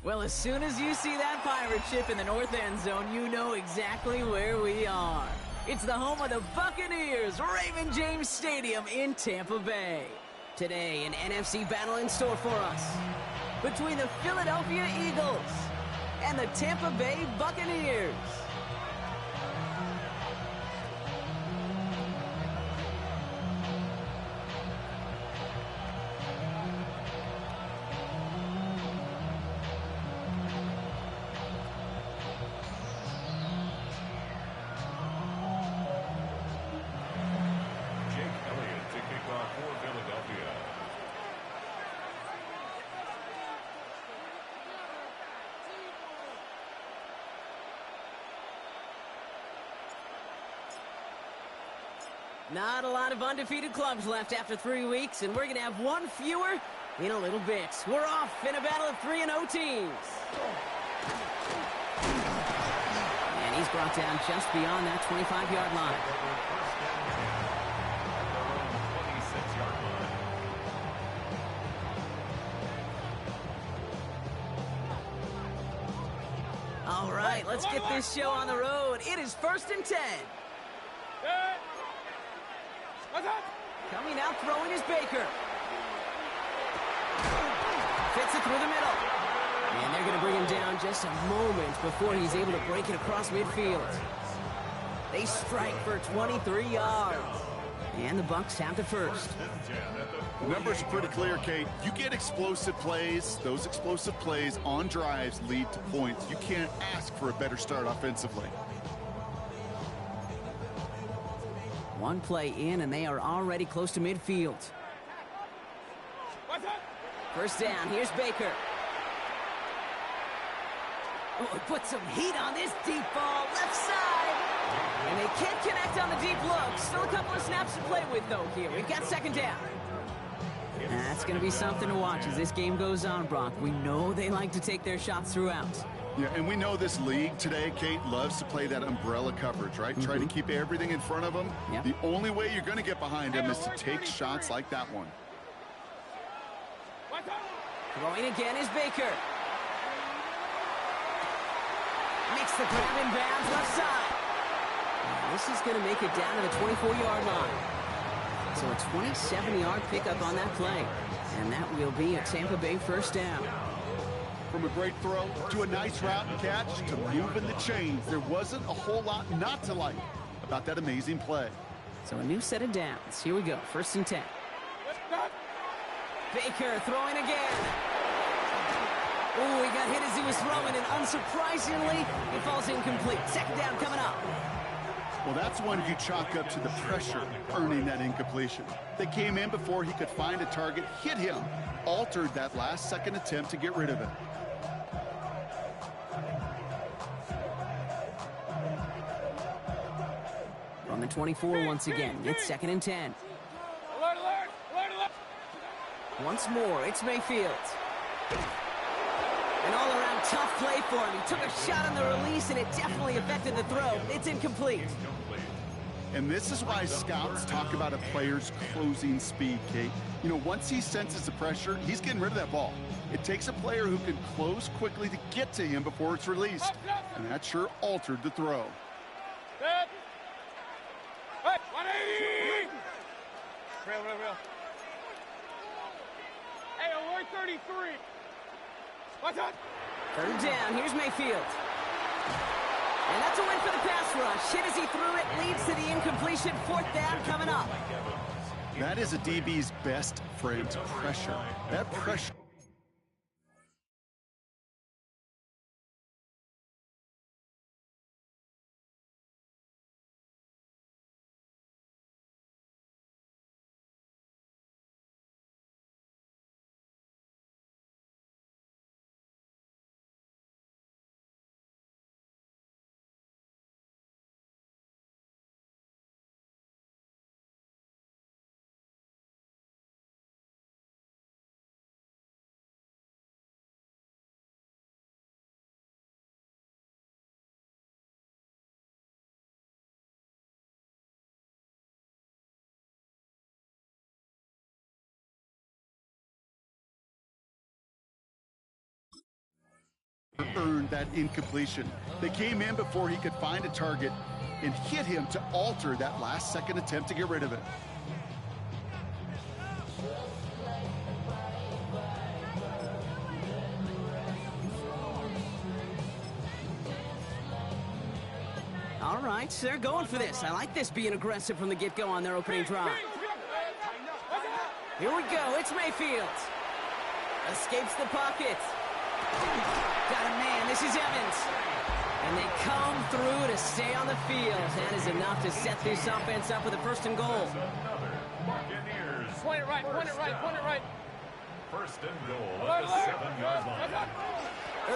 Well, as soon as you see that pirate ship in the north end zone, you know exactly where we are. It's the home of the Buccaneers, Raymond James Stadium in Tampa Bay. Today, an NFC battle in store for us between the Philadelphia Eagles and the Tampa Bay Buccaneers. Not a lot of undefeated clubs left after 3 weeks, and we're going to have one fewer in a little bit. We're off in a battle of 3-0 teams. And he's brought down just beyond that 25-yard line. All right, let's get this show on the road. It is 1st and 10. Coming out throwing is Baker. Fits it through the middle. And they're going to bring him down just a moment before he's able to break it across midfield. They strike for 23 yards. And the Bucs have the first. The numbers are pretty clear, Kate. You get explosive plays. Those explosive plays on drives lead to points. You can't ask for a better start offensively. One play in, and they are already close to midfield. First down, here's Baker. Oh, put some heat on this deep ball, left side. And they can't connect on the deep look. Still a couple of snaps to play with, though, here. We've got 2nd down. That's going to be something to watch as this game goes on, Brock. We know they like to take their shots throughout. Yeah, and we know this league today, Kate, loves to play that umbrella coverage, right? Try to keep everything in front of them. Yep. The only way you're going to get behind them is to take shots like that one. Throwing again is Baker. Makes the grab in bounds left side. And this is going to make it down to the 24-yard line. So a 27-yard pickup on that play. And that will be a Tampa Bay first down. From a great throw to a nice route and catch to moving the chains, there wasn't a whole lot not to like about that amazing play. So a new set of downs. Here we go. 1st and 10. Baker throwing again. Oh, he got hit as he was throwing, and unsurprisingly, it falls incomplete. 2nd down coming up. Well, that's one you chalk up to the pressure earning that incompletion. They came in before he could find a target, hit him, altered that last-second attempt to get rid of it. On the 24 once again. It's 2nd and 10. Alert, alert, alert, alert. Once more, it's Mayfield. An all-around tough play for him. He took a shot on the release, and it definitely affected the throw. It's incomplete. And this is why scouts talk about a player's closing speed, Kate. You know, once he senses the pressure, he's getting rid of that ball. It takes a player who can close quickly to get to him before it's released. And that sure altered the throw. Set. Hey, 180! Real. Hey, alert 33. What's up? 3rd down. Here's Mayfield. And that's a win for the pass rush. Hit as he threw it, leads to the incompletion. 4th down coming up. That is a DB's best friend, pressure. That pressure. earned that incompletion. They came in before he could find a target and hit him to alter that last-second attempt to get rid of it. All right, they're going for this. I like this being aggressive from the get-go on their opening drive. Here we go. It's Mayfield. Escapes the pocket. Got a man. This is Evans. And they come through to stay on the field. That is enough to set this offense up with a 1st and goal. Point it right, point it right, point it right. 1st and goal at the 7-yard line.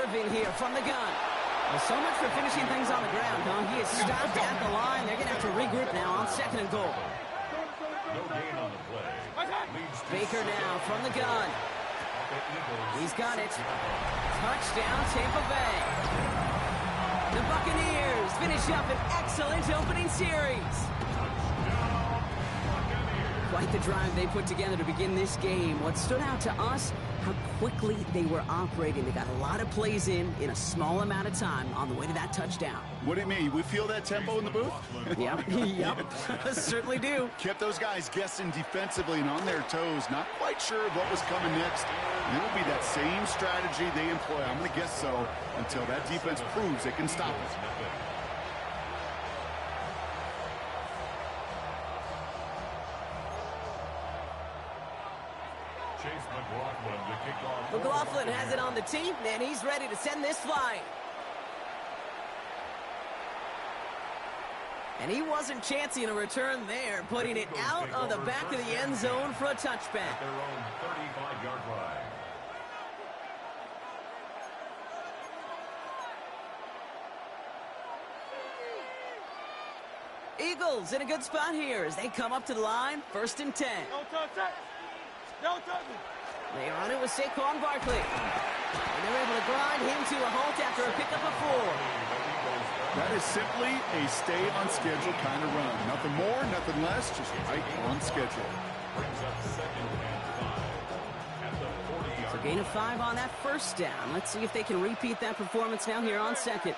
Irving here from the gun. Well, so much for finishing things on the ground, huh? He is stopped at the line. They're going to have to regroup now on 2nd and goal. No gain on the play. Baker now from the gun. He's got it. Touchdown, Tampa Bay. The Buccaneers finish up an excellent opening series. Quite the drive they put together to begin this game. What stood out to us, how quickly they were operating. They got a lot of plays in a small amount of time on the way to that touchdown. What do you mean? We feel that tempo in the booth? Yep, yep, certainly do. Kept those guys guessing defensively and on their toes, not quite sure of what was coming next. And it'll be that same strategy they employ, I'm going to guess so, until that defense proves it can stop it. McLaughlin has it on the tee, and he's ready to send this flying. And he wasn't chancing a return there, putting it out on the back of the end zone for a touchback. Their own 35-yard line. Eagles in a good spot here as they come up to the line, 1st and 10. Don't touch that. Don't touch it. They run it with Saquon Barkley. And they're able to grind him to a halt after a pickup of 4. That is simply a stay on schedule kind of run. Nothing more, nothing less, just right on schedule. Brings up 2nd and 5 at the 40-yard So gain of 5 on that 1st down. Let's see if they can repeat that performance now here on 2nd.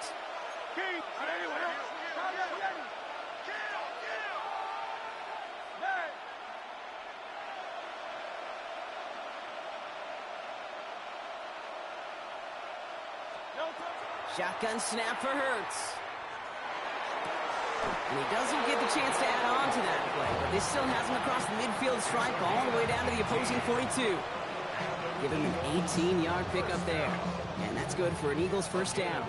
Shotgun snap for Hurts. And he doesn't get the chance to add on to that play, but this still has him across the midfield stripe all the way down to the opposing 42. Give him an 18-yard pickup there. And that's good for an Eagles 1st down.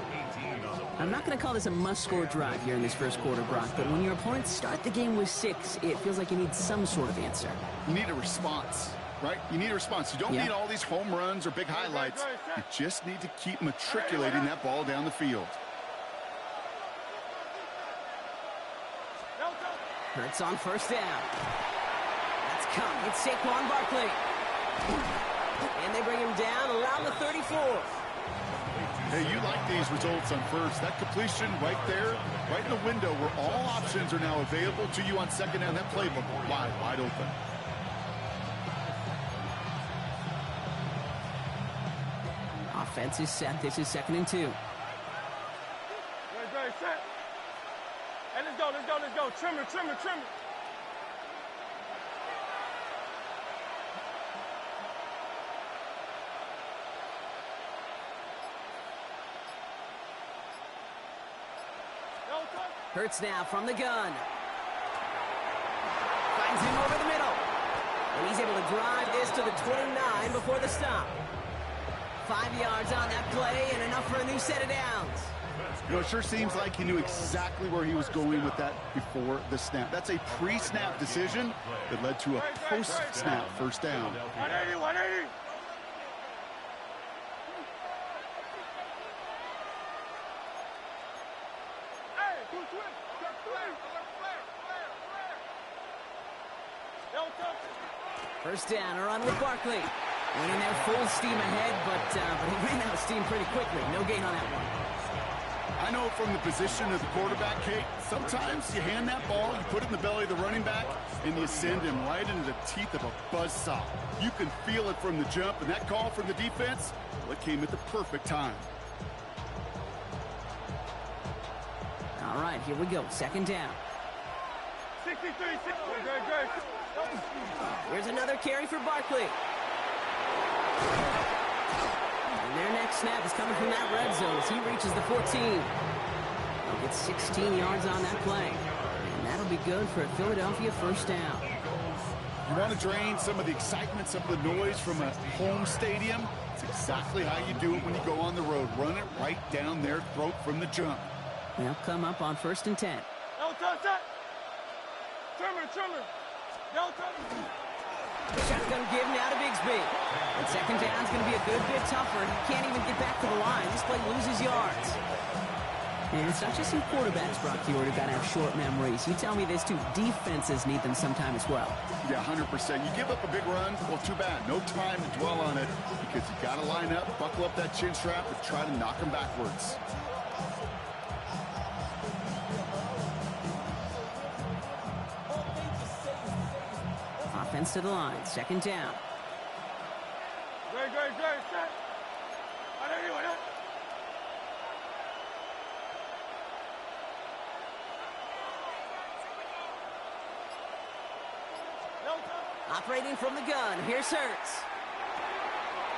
I'm not going to call this a must-score drive here in this 1st quarter, Brock, but when your opponents start the game with 6, it feels like you need some sort of answer. You need a response, right? You need a response. You don't need all these home runs or big highlights. You just need to keep matriculating that ball down the field. Hurts on 1st down. That's coming. It's Saquon Barkley. And they bring him down around the 34. Hey, you like these results on 1st. That completion right there, right in the window where all options are now available to you on 2nd down. That playbook wide open. Offense is set. This is 2nd and 2. Ready, set. Hey, let's go, let's go, let's go. Trim it, trim it, trim it. Hurts now from the gun. Finds him over the middle. And he's able to drive this to the 29 before the stop. 5 yards on that play and enough for a new set of downs. You know, it sure seems like he knew exactly where he was going with that before the snap. That's a pre-snap decision that led to a post-snap 1st down. 180, 180. First down, a run with Barkley. Winning there full steam ahead, but he ran out of steam pretty quickly. No gain on that one. I know from the position of the quarterback, Kate, sometimes you hand that ball, you put it in the belly of the running back, and you send him right into the teeth of a buzzsaw. You can feel it from the jump, and that call from the defense, well, it came at the perfect time. All right, here we go. Second down. 63, 60. Good. Here's another carry for Barkley. And their next snap is coming from that red zone as he reaches the 14. He'll get 16 yards on that play. And that'll be good for a Philadelphia first down. You want to drain some of the excitement, some of the noise from a home stadium? It's exactly how you do it when you go on the road. Run it right down their throat from the jump. They'll come up on 1st and 10. Trimmer. Shotgun give now to Bigsby. And second down's going to be a good bit tougher. He can't even get back to the line. This play loses yards. And it's not just some quarterbacks, Brock Huard, who got to have short memories. You tell me this, too. Defenses need them sometime as well. Yeah, 100%. You give up a big run, well, too bad. No time to dwell on it because you got to line up, buckle up that chin strap, and try to knock them backwards. Offense to the line. Second down. Great. Set. Operating from the gun. Here's Hurts.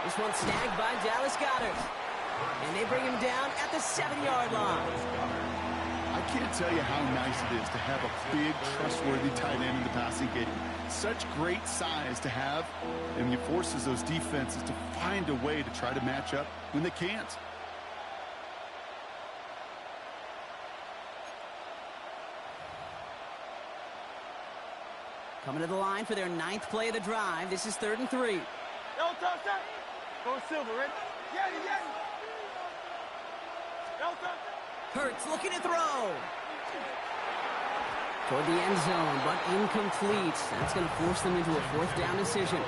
This one's snagged by Dallas Goedert. And they bring him down at the 7-yard line. I can't tell you how nice it is to have a big, trustworthy tight end in the passing game. Such great size to have, and it forces those defenses to find a way to try to match up when they can't. Coming to the line for their 9th play of the drive. This is 3rd and 3. Go Silver, ready? Yeah. Hurts looking to throw. Toward the end zone, but incomplete. That's going to force them into a 4th down decision.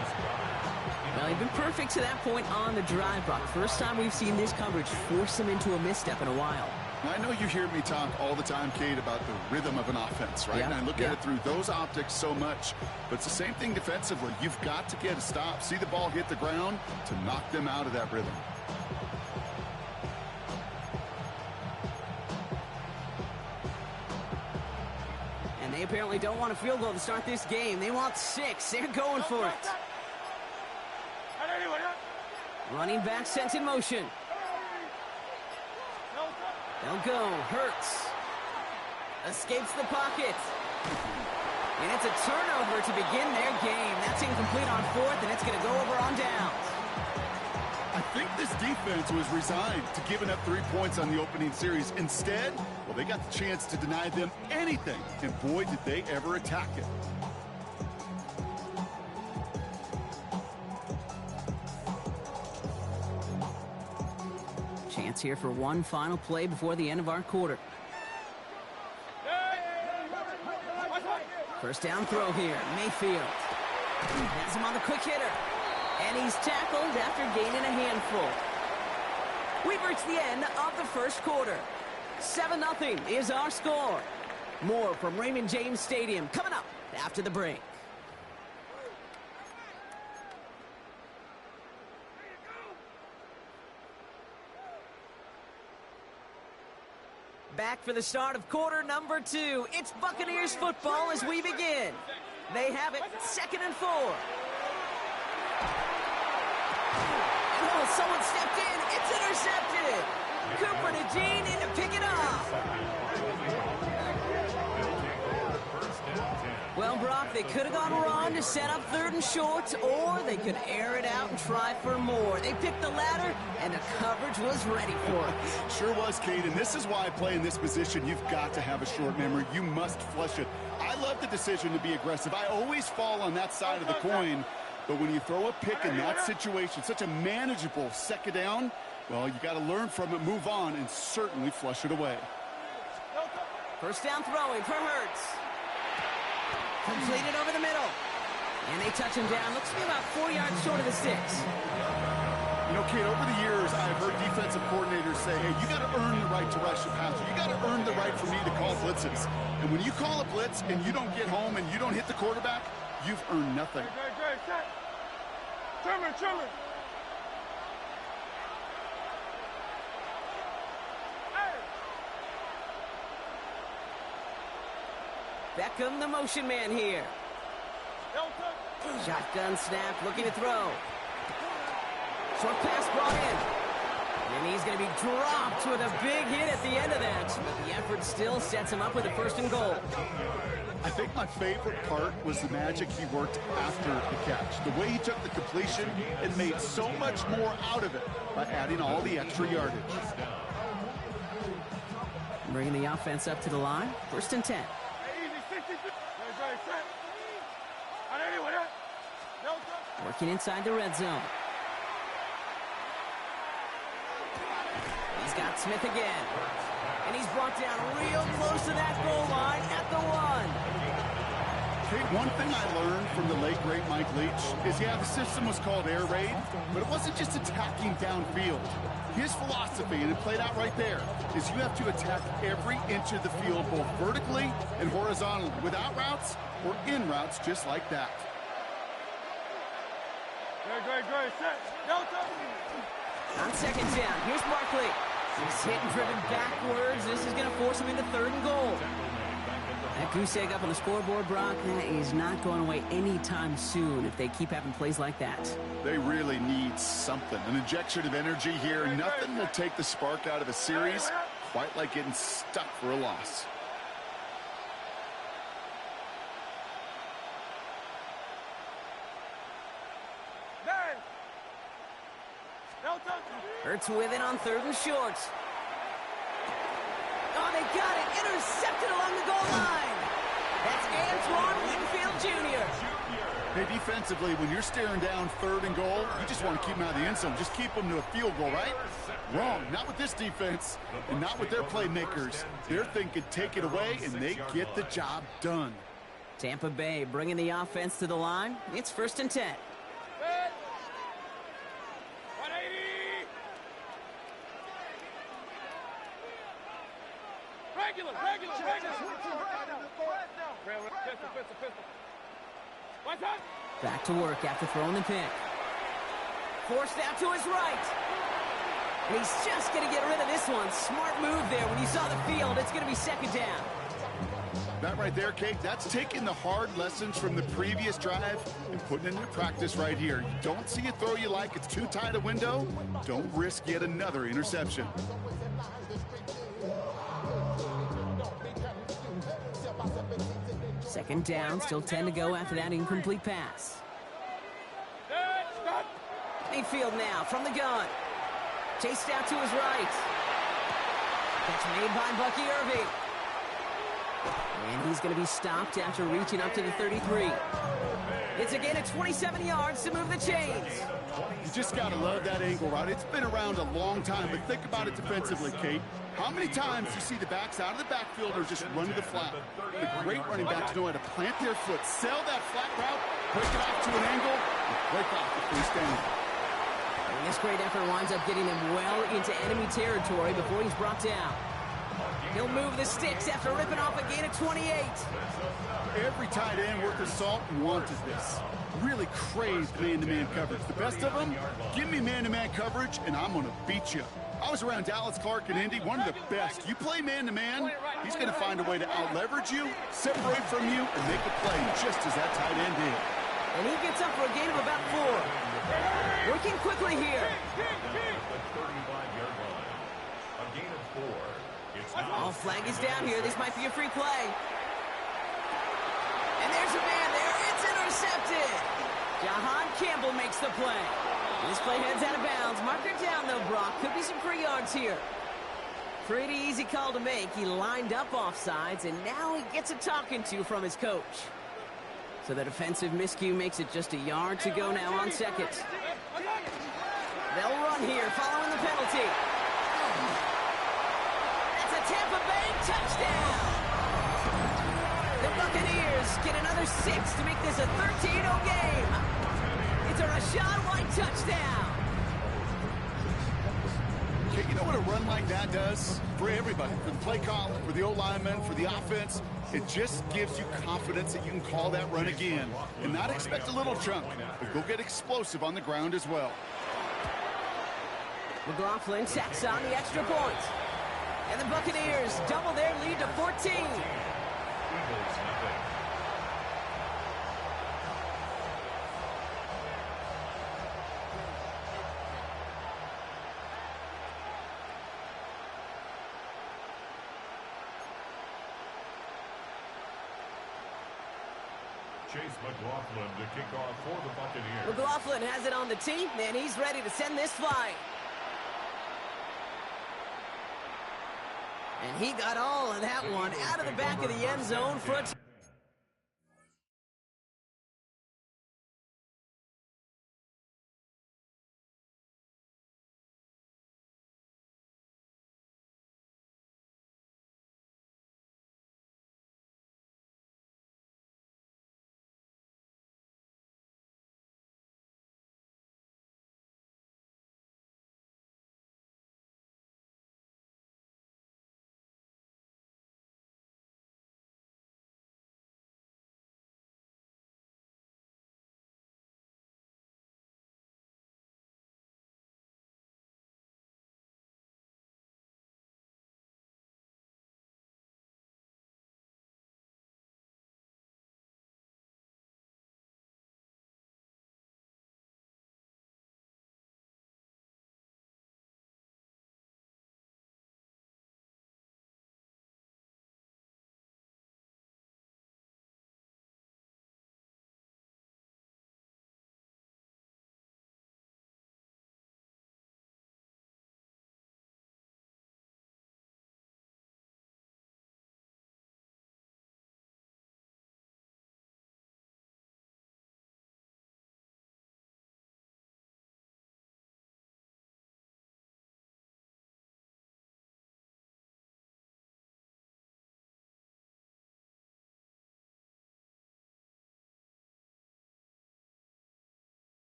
Well, they've been perfect to that point on the drive, Brock. First time we've seen this coverage force them into a misstep in a while. I know you hear me talk all the time, Kate, about the rhythm of an offense, right? Yeah, and I look at it through those optics so much. But it's the same thing defensively. You've got to get a stop, see the ball hit the ground to knock them out of that rhythm. And they apparently don't want a field goal to start this game. They want 6. They're going for it. Running back sent in motion. They'll go. Hurts. Escapes the pocket. And it's a turnover to begin their game. That's incomplete on 4th, and it's going to go over on downs. I think this defense was resigned to giving up 3 points on the opening series. Instead, well, they got the chance to deny them anything. And boy, did they ever attack it. Chance here for one final play before the end of our quarter. First down throw here. Mayfield. Has him on the quick hitter. And he's tackled after gaining a handful. We've reached the end of the first quarter. 7-0 is our score. More from Raymond James Stadium coming up after the break. Back for the start of quarter number 2. It's Buccaneers football as we begin. They have it 2nd and 4. And oh, someone stepped in. It's intercepted. Cooper to Jean in to pick it up. Well, Brock, they could have gone wrong to set up 3rd and short, or they could air it out and try for more. They picked the latter, and the coverage was ready for it. Sure was, Kate, and this is why I play in this position. You've got to have a short memory. You must flush it. I love the decision to be aggressive. I always fall on that side of the coin, but when you throw a pick in that situation, such a manageable 2nd down, well, you got to learn from it, move on, and certainly flush it away. First down throwing for Hurts. Completed over the middle. And they touch him down. Looks to be about 4 yards short of the 6. You know, Kate, over the years, I've heard defensive coordinators say, hey, you got to earn the right to rush a passer. You got to earn the right for me to call blitzes. And when you call a blitz and you don't get home and you don't hit the quarterback, you've earned nothing. Trimmer. Beckham, the motion man here. Shotgun snap, looking to throw. Short pass brought in. And he's going to be dropped with a big hit at the end of that. But the effort still sets him up with a 1st and goal. I think my favorite part was the magic he worked after the catch. The way he took the completion and made so much more out of it by adding all the extra yardage. Bringing the offense up to the line. 1st and 10. Working inside the red zone. He's got Smith again. And he's brought down real close to that goal line at the 1. Okay, one thing I learned from the late, great Mike Leach is, yeah, the system was called air raid, but it wasn't just attacking downfield. His philosophy, and it played out right there, is you have to attack every inch of the field, both vertically and horizontally, without routes or in routes just like that. Great. Set. Delta. On 2nd down, here's Barkley. He's hit and driven backwards. This is going to force him into 3rd and goal. That goose egg up on the scoreboard, Brock, that is not going away anytime soon if they keep having plays like that. They really need something, an injection of energy here. Nothing will take the spark out of a series quite like getting stuck for a loss. Hurts with it on 3rd and short. Oh, they got it. Intercepted along the goal line. That's Antoine Winfield Jr. Hey, defensively, when you're staring down 3rd and goal, you just want to keep them out of the end zone. Just keep them to a field goal, right? Wrong. Not with this defense and not with their playmakers. They're thinking take it away, and they get the job done. Tampa Bay bringing the offense to the line. It's 1st and 10. Regular. Pistol. Back to work after throwing the pick. Forced out to his right. And he's just going to get rid of this one. Smart move there. When you saw the field, it's going to be 2nd down. That right there, Kate, that's taking the hard lessons from the previous drive and putting it into practice right here. You don't see a throw you like, it's too tight a window. Don't risk yet another interception. Second down, still 10 to go after that incomplete pass. Mayfield now from the gun. Chased out to his right. Catch made by Bucky Irving. And he's going to be stopped after reaching up to the 33. It's again at 27 yards to move the chains. You just got to love that angle, right? It's been around a long time, but think about it defensively, Kate. How many times do you see the backs out of the backfield or just run to the flat? The great running backs know how to plant their foot, sell that flat route, break it off to an angle, and break off the free stand. And this great effort winds up getting him well into enemy territory before he's brought down. He'll move the sticks after ripping off a gain of 28. Every tight end worth of salt wanted this. Really craved man-to-man coverage. The best of them, give me man-to-man coverage, and I'm going to beat you. I was around Dallas Clark and Indy, one of the best. You play man-to-man, he's going to find a way to out-leverage you, separate from you, and make a play just as that tight end did. And he gets up for a gain of about 4. Working quickly here. All flag is down here. This might be a free play. And there's a man there. It's intercepted. Jahan Campbell makes the play. This play heads out of bounds. Marker down, though, Brock. Could be some 3 yards here. Pretty easy call to make. He lined up offsides, and now he gets a talking to from his coach. So the defensive miscue makes it just a yard to go now on 2nd. They'll run here following the penalty. That's a Tampa Bay touchdown. The Buccaneers get another 6 to make this a 13-0 game. It's a Rachaad White touchdown. Okay, you know what a run like that does? For everybody, for the play caller, for the O-lineman, for the offense, it just gives you confidence that you can call that run again and not expect a little chunk, but go get explosive on the ground as well. McLaughlin tacks on the extra point. And the Buccaneers double their lead to 14. Eagles nothing. Chase McLaughlin to kick off for the Buccaneers. McLaughlin has it on the tee, and he's ready to send this flying. And he got all of that one out of the back of the end zone for a touchback.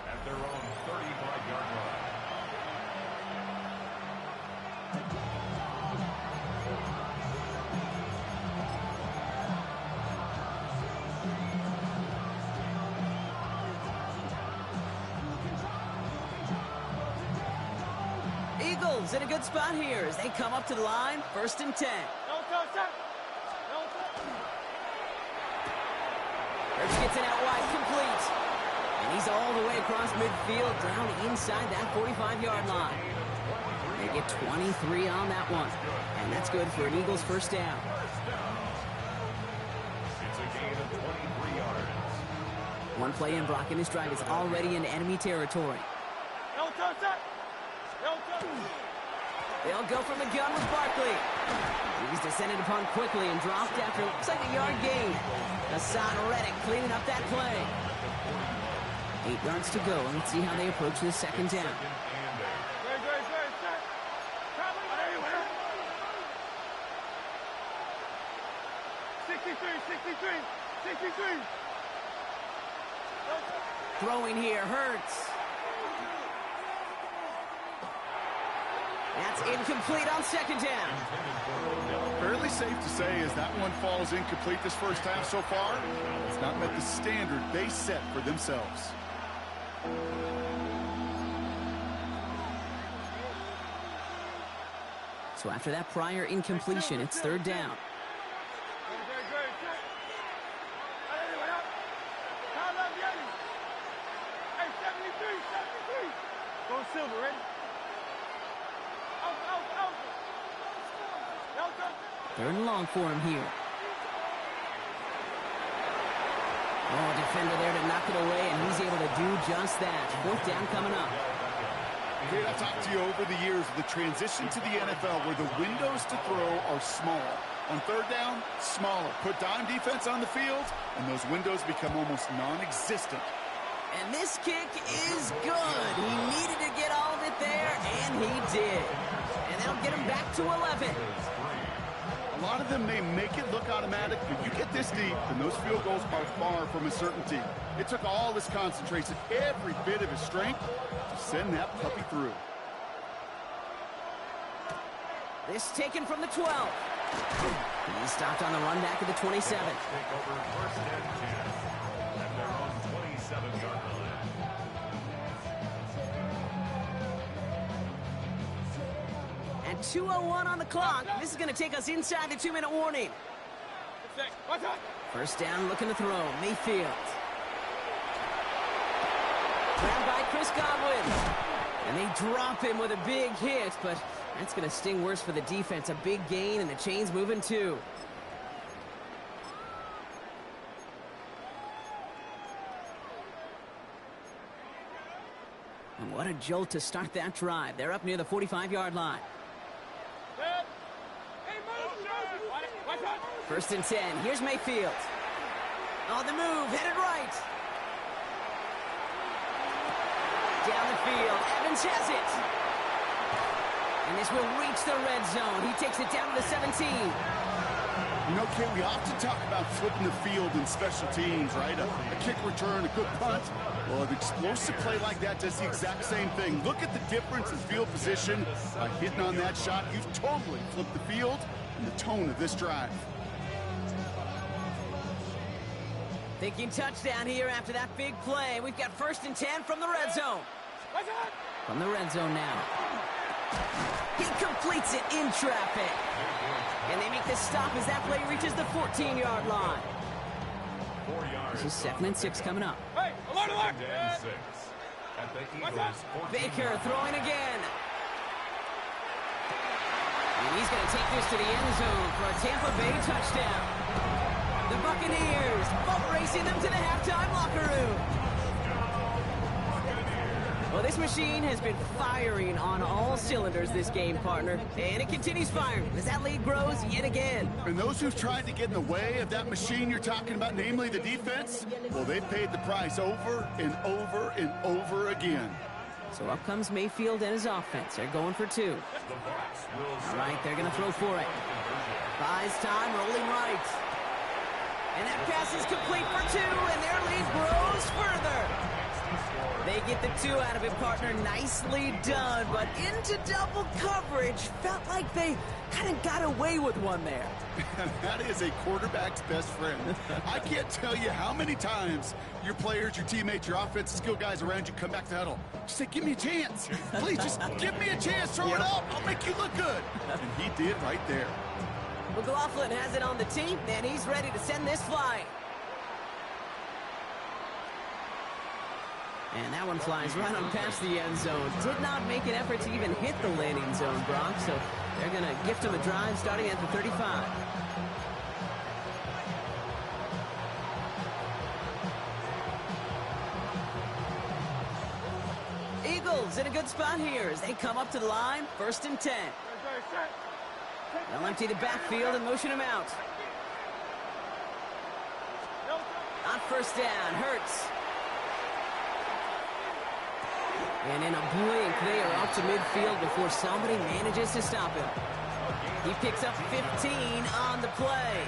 At their own 35-yard line. Eagles in a good spot here as they come up to the line, 1st and 10. Hurts gets it out wide, complete. And he's all the way across midfield, down inside that 45-yard line. They get 23 on that one. And that's good for an Eagles first down. It's a gain of 23 yards. One play in, Brock, and his drive is already in enemy territory. They'll go from the gun with Barkley. He's descended upon quickly and dropped after looks like a yard gain. Hassan Reddick cleaning up that play. 8 yards to go, and let's see how they approach this 2nd down. 63. Throwing here, Hurts. That's incomplete on 2nd down. Fairly safe to say as that one falls incomplete this first half so far. It's not met the standard they set for themselves. So after that prior incompletion, it's 3rd down. Go Silver, ready? 3rd and long for him here. Oh, defender there to knock it away, and he's able to do just that. 4th down coming up. Okay, I've talked to you over the years of the transition to the NFL where the windows to throw are small. On 3rd down, smaller. Put dime defense on the field, and those windows become almost non-existent. And this kick is good. He needed to get all of it there, and he did. And they'll get him back to 11. A lot of them may make it look automatic, but you get this deep, and those field goals are far from a certainty. It took all his concentration, every bit of his strength, to send that puppy through. This taken from the 12. He stopped on the run back at the 27. Take over 1st and 10 at their own 27-yard line. And 2:01 on the clock. This is going to take us inside the 2-minute warning. 1st down, looking to throw. Mayfield. Grabbed by Chris Godwin. And they drop him with a big hit, but that's going to sting worse for the defense. A big gain, and the chain's moving too. And what a jolt to start that drive. They're up near the 45-yard line. 1st and 10. Here's Mayfield. On the move, headed right. Down the field, Evans has it. And this will reach the red zone. He takes it down to the 17. You know, Kate, we often talk about flipping the field in special teams, right? A kick return, a good punt. Well, an explosive play like that does the exact same thing. Look at the difference in field position. By hitting on that shot, you've totally flipped the field and the tone of this drive. Thinking touchdown here after that big play. We've got 1st and 10 from the red zone. From the red zone now. He completes it in traffic. And they make the stop as that play reaches the 14-yard line. 4 yards. This is 2nd and 6 coming up. Hey, alert! 2nd and 6 at the Eagles' 14. Baker throwing again. And he's going to take this to the end zone for a Tampa Bay touchdown. The Buccaneers boat racing them to the halftime locker room. Well, this machine has been firing on all cylinders this game, partner. And it continues firing as that lead grows yet again. And those who've tried to get in the way of that machine you're talking about, namely the defense, well, they've paid the price over and over and over again. So up comes Mayfield and his offense. They're going for 2. All right, they're going to throw for it. Buys time, rolling right. And that pass is complete for 2, and their lead grows further. They get the 2 out of it, partner. Nicely done, but into double coverage. Felt like they kind of got away with one there. That is a quarterback's best friend. I can't tell you how many times your players, your teammates, your offensive skill guys around you come back to huddle. Just say, give me a chance. Please, just give me a chance. Throw it up. I'll make you look good. And he did right there. McLaughlin has it on the team, and he's ready to send this flying. And that one flies right on past the end zone. Did not make an effort to even hit the landing zone, Brock, so they're going to gift him a drive starting at the 35. Eagles in a good spot here as they come up to the line, 1st and 10. They'll empty the backfield and motion him out. On 1st down, Hurts. And in a blink, they are up to midfield before somebody manages to stop him. He picks up 15 on the play.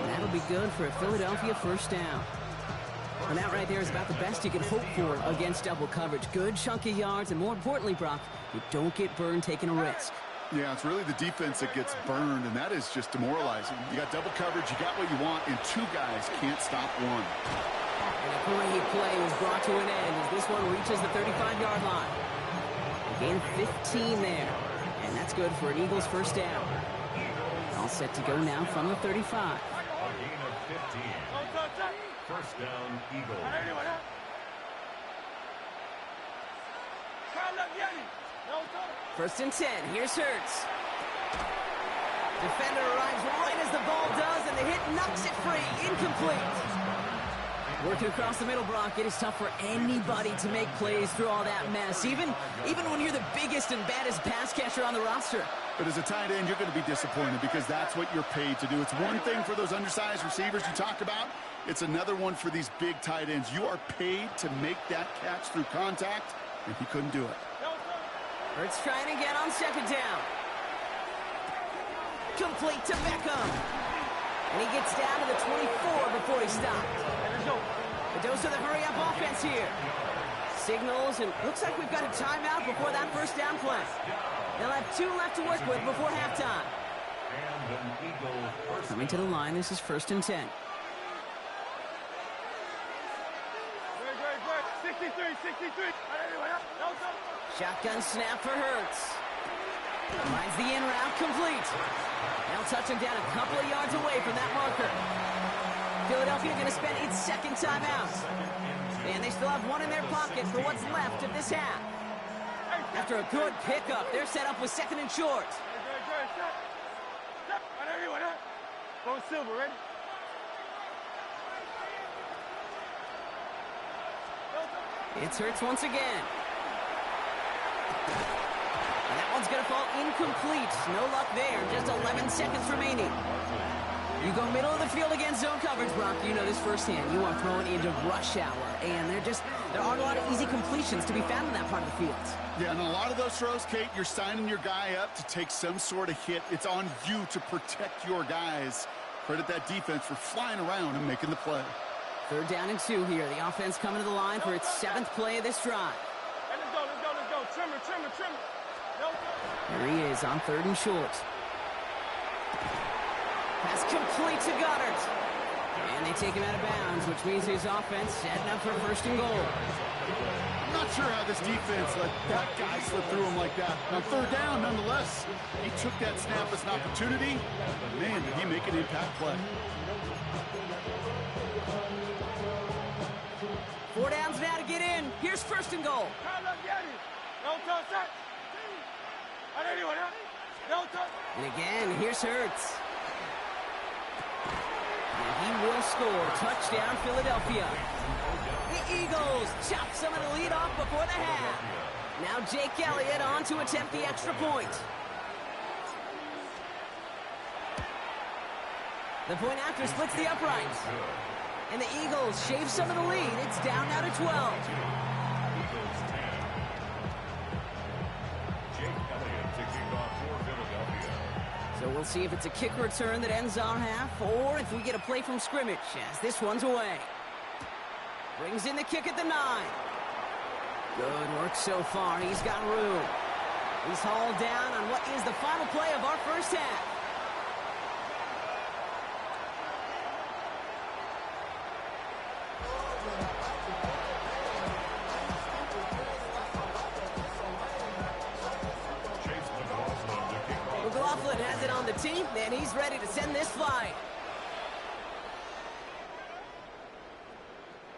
And that'll be good for a Philadelphia 1st down. And that right there is about the best you can hope for against double coverage. Good chunky yards, and more importantly, Brock, you don't get burned taking a risk. Yeah, it's really the defense that gets burned, and that is just demoralizing. You got double coverage, you got what you want, and 2 guys can't stop one. And a great play was brought to an end as this one reaches the 35-yard line. Gain 15 there, and that's good for an Eagles 1st down. All set to go now from the 35. A gain of 15. 1st down, Eagles. 1st and 10. Here's Hurts. Defender arrives right as the ball does, and the hit knocks it free. Incomplete. Working across the middle, Brock, it is tough for anybody to make plays through all that mess, even when you're the biggest and baddest pass catcher on the roster. But as a tight end, you're going to be disappointed because that's what you're paid to do. It's one thing for those undersized receivers you talked about. It's another one for these big tight ends. You are paid to make that catch through contact, and he couldn't do it. Hurts trying again on 2nd down. Complete to Beckham. And he gets down to the 24 before he stopped. The dose of the hurry-up offense here. Signals, and looks like we've got a timeout before that 1st down play. They'll have 2 left to work with before halftime. Coming to the line, this is 1st and 10. 63. Shotgun snap for Hurts. Finds the in route complete. They'll touch him down a couple of yards away from that marker. Philadelphia going to spend its 2nd timeout. And they still have 1 in their pocket for what's left of this half. After a good pickup, they're set up with 2nd and short. Go Silver, ready? It's Hurts once again. And that one's going to fall incomplete. No luck there. Just 11 seconds remaining. You go middle of the field against zone coverage, Brock. You know this firsthand. You are throwing into rush hour. And there aren't a lot of easy completions to be found in that part of the field. Yeah, and a lot of those throws, Kate, you're signing your guy up to take some sort of hit. It's on you to protect your guys. Credit that defense for flying around and making the play. 3rd down and 2 here. The offense coming to the line for its 7th play of this drive. Hey, let's go. Trimmer. There he is on 3rd and short. Pass complete to Goddard. And they take him out of bounds, which means his offense setting up for 1st and goal. I'm not sure how this defense let that guy slip through him like that. On 3rd down, nonetheless, he took that snap as an opportunity. Man, did he make an impact play. 4 downs now to get in. Here's 1st and goal. And again, here's Hurts. And he will score. Touchdown, Philadelphia. The Eagles chop some of the lead off before the half. Now Jake Elliott on to attempt the extra point. The point after splits the uprights. And the Eagles shave some of the lead. It's down now to 12. So we'll see if it's a kick return that ends our half, or if we get a play from scrimmage, as this one's away. Brings in the kick at the 9. Good work so far. He's got room. He's hauled down on what is the final play of our first half. McLaughlin has it on the team, and he's ready to send this flying.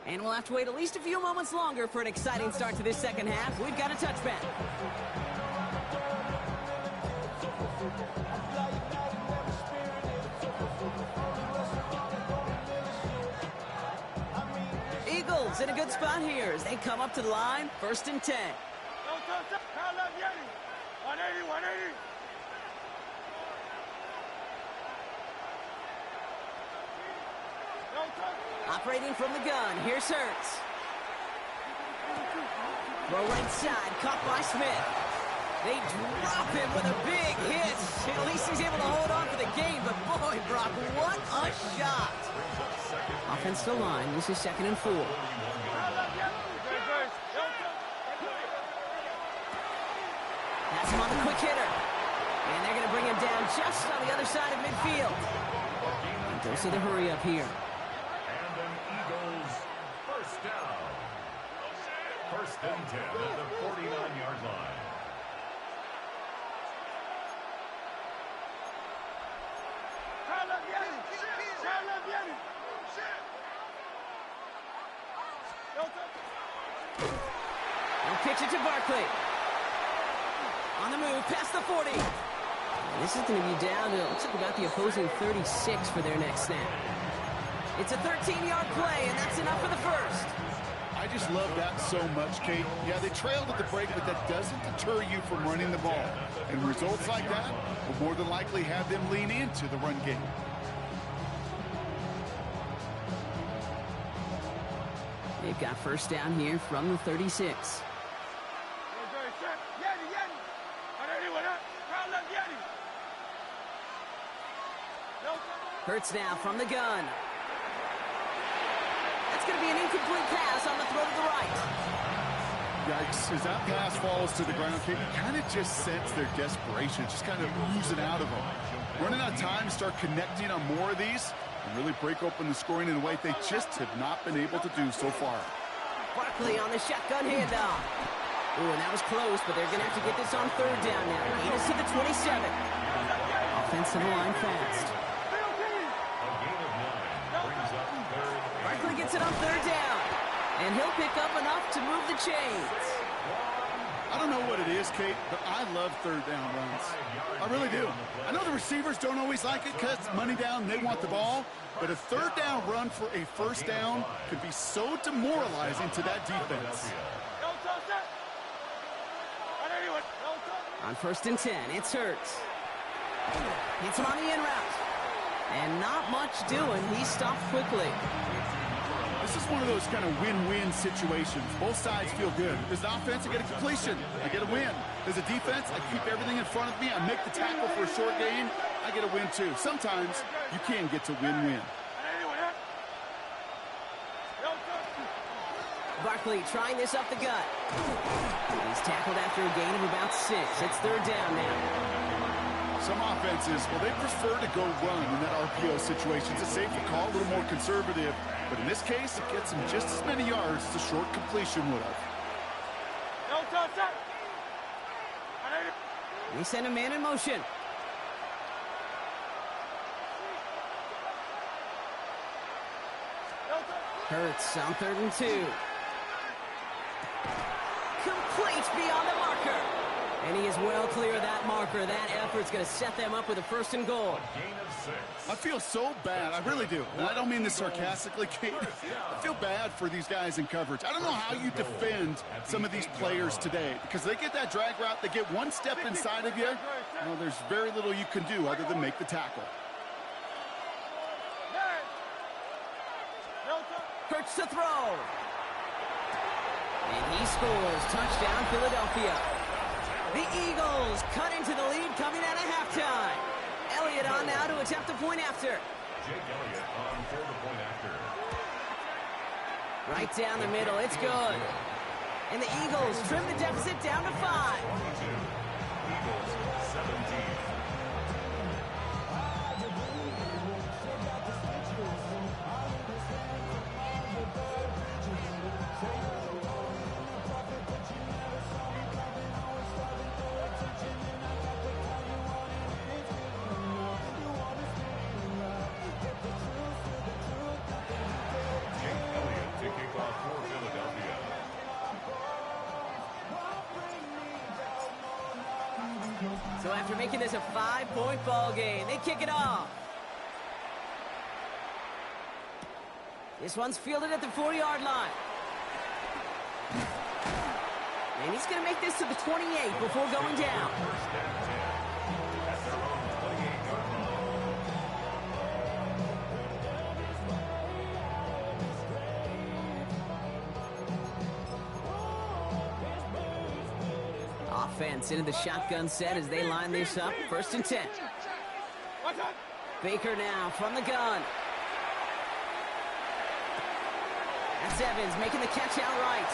And we'll have to wait at least a few moments longer for an exciting start to this second half. We've got a touchback. Eagles in a good spot here as they come up to the line, 1st and 10. 180, 180. Operating from the gun, here's Hurts. Throw right side, caught by Smith. They drop him with a big hit. At least he's able to hold on for the game, but boy, Brock, what a shot. Offensive line, this is 2nd and 4. Pass him on the quick hitter. And they're going to bring him down just on the other side of midfield. And goes to the hurry up here. Down. 1st and 10 at the 49-yard line. They'll pitch it to Barkley. On the move, past the 40. And this is going to be down to, looks like about the opposing 36 for their next snap. It's a 13-yard play, and that's enough for the first. I just love that so much, Kate. Yeah, they trailed at the break, but that doesn't deter you from running the ball. And results like that will more than likely have them lean into the run game. They've got 1st down here from the 36. Hurts now from the gun. That's going to be an incomplete pass on the throw to the right. Yikes, as that pass falls to the ground, Kate, you kind of just sense their desperation, just kind of oozing out of them. Running out of time to start connecting on more of these and really break open the scoring in a way they just have not been able to do so far. Barkley on the shotgun handoff. Ooh, and that was close, but they're going to have to get this on 3rd down now. Lead us to the 27. Offensive line fast. Barkley gets it on 3rd down, and he'll pick up enough to move the chains. I don't know what it is, Kate, but I love 3rd down runs. I really do. I know the receivers don't always like it because money down, they want the ball, but a 3rd down run for a 1st down can be so demoralizing to that defense. On 1st and 10, it's Hurts. Hits him on the in route. And not much doing. He stopped quickly. This is one of those kind of win-win situations. Both sides feel good. As an offense, I get a completion. I get a win. As a defense, I keep everything in front of me. I make the tackle for a short gain. I get a win, too. Sometimes you can get to win-win. Barkley trying this up the gut. He's tackled after a gain of about 6. It's 3rd down now. Some offenses, well, they prefer to go run in that RPO situation. It's a safer call, a little more conservative. But in this case, it gets them just as many yards as a short completion would have. They send a man in motion. Hurts on 3rd and 2. Complete beyond the marker. And he is well clear of that marker. That effort's going to set them up with a 1st and goal. I feel so bad. I really do. And I don't mean this sarcastically, Kate. I feel bad for these guys in coverage. I don't know how you defend some of these players today because they get that drag route. They get one step inside of you. Well, there's very little you can do other than make the tackle. Hurts to throw. And he scores. Touchdown, Philadelphia. The Eagles cut into the lead coming out of halftime. Elliott on now to attempt the point after. Jake Elliott on for the point after. Right down the middle. It's good. And the Eagles trim the deficit down to 5. Eagles 17. So after making this a 5-point ball game, they kick it off. This one's fielded at the 4-yard line. And he's going to make this to the 28 before going down. First and 10 at their own 28-yard line. Offense into the shotgun set as they line this up. First and 10. Baker now from the gun. That's Evans making the catch outright.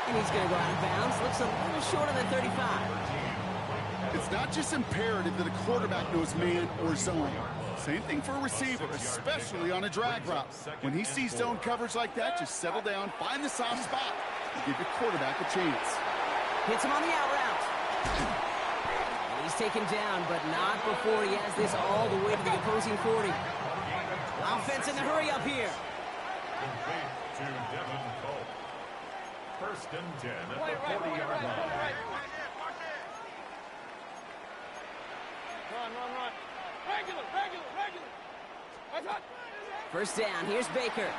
And he's going to go out of bounds. Looks a little short of the 35. It's not just imperative that a quarterback knows man or zone. Same thing for a receiver, especially on a drag route. When he sees zone coverage like that, just settle down, find the soft spot, and give your quarterback a chance. Hits him on the out route. And he's taken down, but not before he has this all the way to the opposing 40. Offense in the hurry up here. To Devin Cole. First and 10 at the 40-yard line. Run. Regular. First down, here's Baker.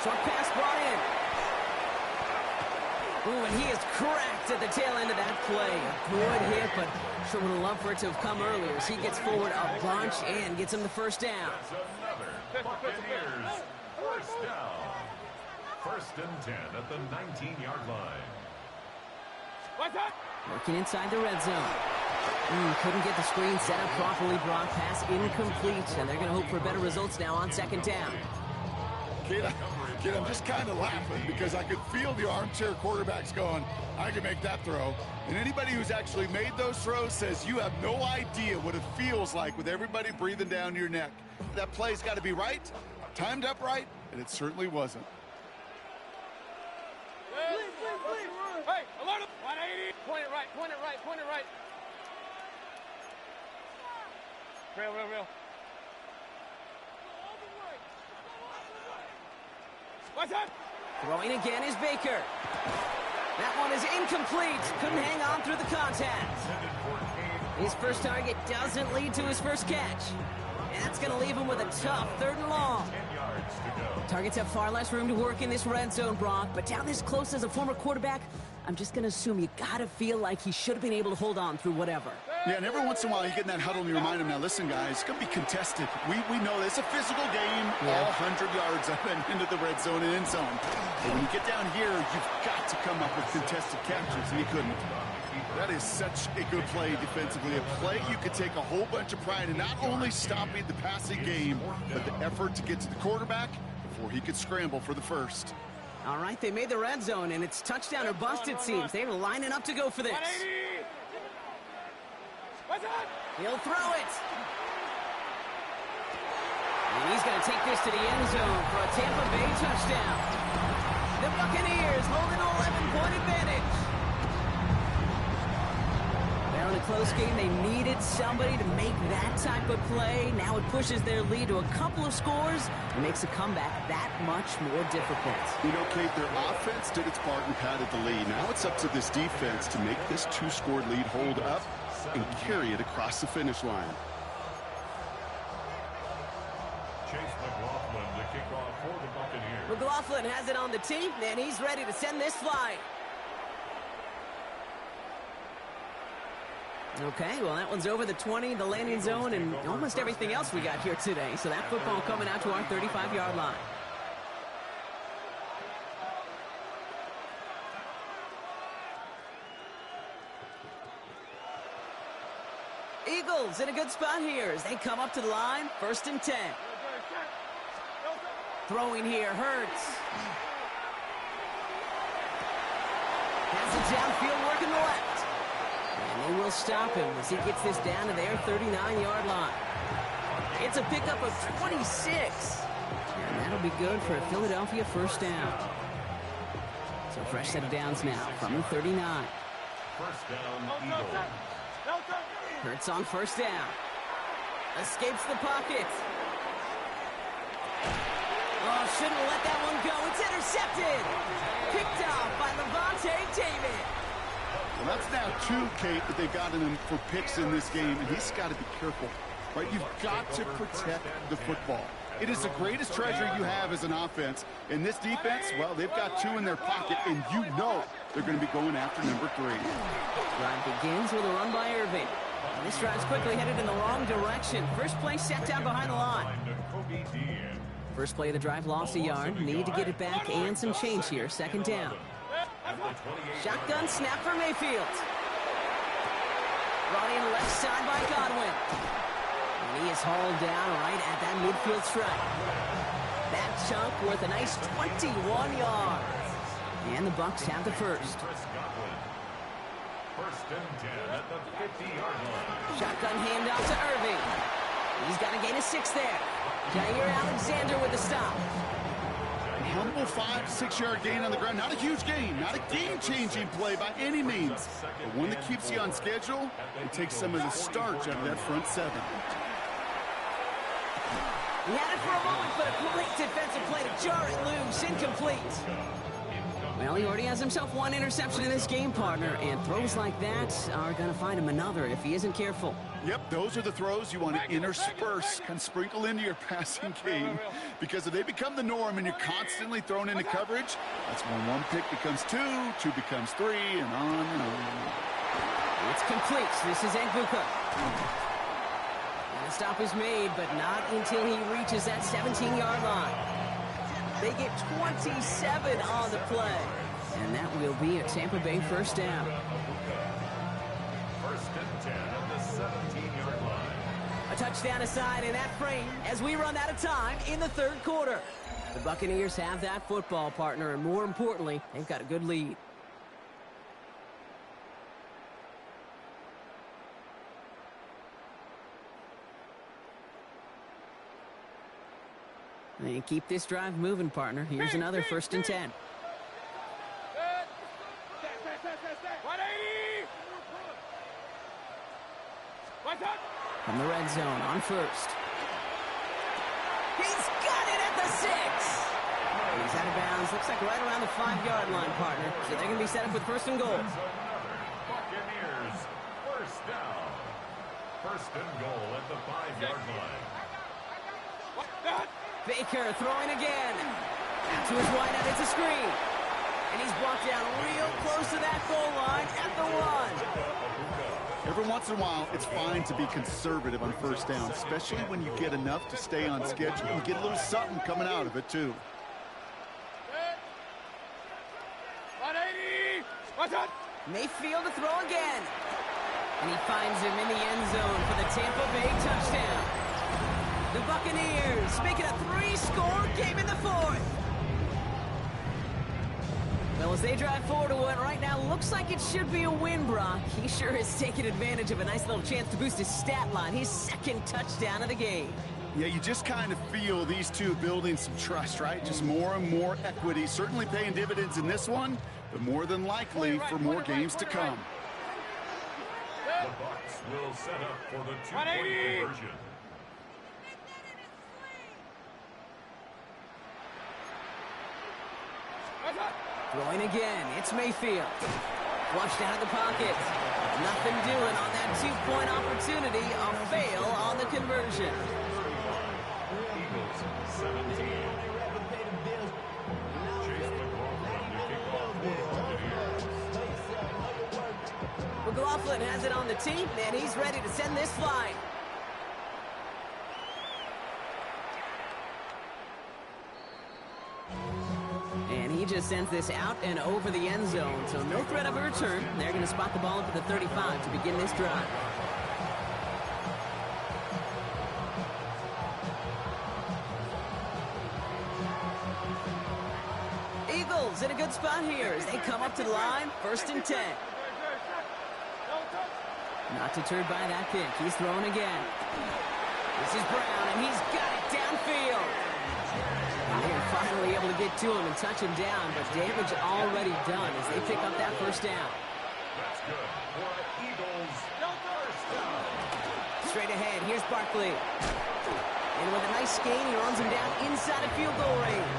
Short pass brought in. Ooh, and he is cracked at the tail end of that play. A good hit, but sure would have loved for it to have come earlier as he gets forward a bunch and gets him the first down. That's another Buccaneers first down. First and 10 at the 19-yard line. Working inside the red zone. Couldn't get the screen set up properly. Brock, pass incomplete, and they're going to hope for better results now on second down. Kid, I'm just kind of laughing because I could feel the armchair quarterbacks going, I can make that throw. And anybody who's actually made those throws says you have no idea what it feels like with everybody breathing down your neck. That play's got to be right, timed up right, and it certainly wasn't. Hey, alert him. 180. Point it right. Real. What's that? Throwing again is Baker. That one is incomplete. Couldn't hang on through the contact. His first target doesn't lead to his first catch. And that's going to leave him with a tough 3rd and long. 10 yards to go. Targets have far less room to work in this red zone, Brock. But down this close as a former quarterback, I'm just going to assume you got to feel like he should have been able to hold on through whatever. Yeah, and every once in a while you get in that huddle and you remind him, now listen, guys, it's going to be contested. We know this. It's a physical game, all 100 yards up and into the red zone and end zone. But when you get down here, you've got to come up with contested catches, and he couldn't. That is such a good play defensively. A play you could take a whole bunch of pride in not only stopping the passing game, but the effort to get to the quarterback before he could scramble for the first. All right, they made the red zone, and it's touchdown or bust, it seems. They were lining up to go for this. 180. What's that? He'll throw it. And he's going to take this to the end zone for a Tampa Bay touchdown. The Buccaneers hold an 11-point advantage. They're in a close game. They needed somebody to make that type of play. Now it pushes their lead to a couple of scores and makes a comeback that much more difficult. You know, Kate, their offense did its part and padded the lead. Now it's up to this defense to make this 2-score lead hold up and carry it across the finish line. Chase McLaughlin to kick off for the Buccaneers. McLaughlin has it on the tee, and he's ready to send this flying. Okay, well, that one's over the 20, the landing zone, and almost everything else we got here today. So that football coming out to our 35-yard line. Eagles in a good spot here as they come up to the line. 1st and 10. Throwing here, Hurts. Has the downfield work in the left. And they will stop him as he gets this down to their 39-yard line. It's a pickup of 26. And that'll be good for a Philadelphia first down. So fresh set of downs now from the 39. First down, Eagles. Hurts on first down. Escapes the pocket. Oh, shouldn't let that one go. It's intercepted. Picked off by Levante David. Well, that's now 2, Kate, that they've gotten him for picks in this game, and he's got to be careful. Right? You've got to protect the football. It is the greatest treasure you have as an offense. In this defense, well, they've got 2 in their pocket, and you know they're going to be going after number 3. Drive begins with a run by Irving. And this drive's quickly headed in the wrong direction. First play set down behind the line. First play of the drive lost a yard. Need to get it back and some change here. Second down. Shotgun snap for Mayfield. Brought in left side by Godwin. And he is hauled down right at that midfield stripe. That chunk worth a nice 21 yards. And the Bucs have the first. First and 10 at the 50-yard line. Shotgun handoff to Irving. He's got a gain of 6 there. Jair Alexander with the stop. Humble 5 to 6 yard gain on the ground. Not a huge gain, not a game-changing play by any means, but one that keeps you on schedule and takes some of the starch out of that front 7. He had it for a moment, but a great defensive play to jar it loose. Incomplete. Well, he already has himself 1 interception in this game, partner, and throws like that are going to find him another if he isn't careful. Yep, those are the throws you want to intersperse, kind of sprinkle into your passing game, because if they become the norm and you're constantly thrown into coverage, that's when 1 pick becomes 2, 2 becomes 3, and on and on. It's complete. This is Egbuka. And the stop is made, but not until he reaches that 17-yard line. They get 27 on the play. And that will be a Tampa Bay first down. First and 10 at the 17-yard line. A touchdown aside in that frame as we run out of time in the third quarter. The Buccaneers have that football, partner, and more importantly, they've got a good lead. And keep this drive moving, partner. Here's another first and 10. From the red zone on first. He's got it at the 6. He's out of bounds. Looks like right around the 5-yard line, partner. So they're going to be set up with first and goal. Buccaneers, first down. First and goal at the 5-yard line. Baker throwing again. Out to his wideout, it's a screen. And he's brought down real close to that goal line at the 1. Every once in a while, it's fine to be conservative on first down, especially when you get enough to stay on schedule and get a little something coming out of it, too. Mayfield to throw again. And he finds him in the end zone for the Tampa Bay touchdown. The Buccaneers make it a 3-score game in the 4th. Well, as they drive forward to what right now looks like it should be a win, Brock, he sure has taken advantage of a nice little chance to boost his stat line. His 2nd touchdown of the game. Yeah, you just kind of feel these two building some trust, right? Just more and more equity. Certainly paying dividends in this one, but more than likely for more games to come. The Bucs will set up for the 2-point conversion. Throwing again, it's Mayfield. Flushed out of the pocket. Nothing doing on that 2-point opportunity. A fail on the conversion. Eagles 17. Chase McLaughlin to kick off for the McLaughlin has it on the tee, and he's ready to send this flying. And he just sends this out and over the end zone, so no threat of a return. They're going to spot the ball up at the 35 to begin this drive. Eagles in a good spot here as they come up to the line, 1st and 10. Not deterred by that pick. He's throwing again. This is Brown, and he's got it downfield. They're finally able to get to him and touch him down, but damage already done as they pick up that 1st down. That's good for an Eagles first down. Straight ahead, here's Barkley. And with a nice gain, he runs him down inside of field goal range.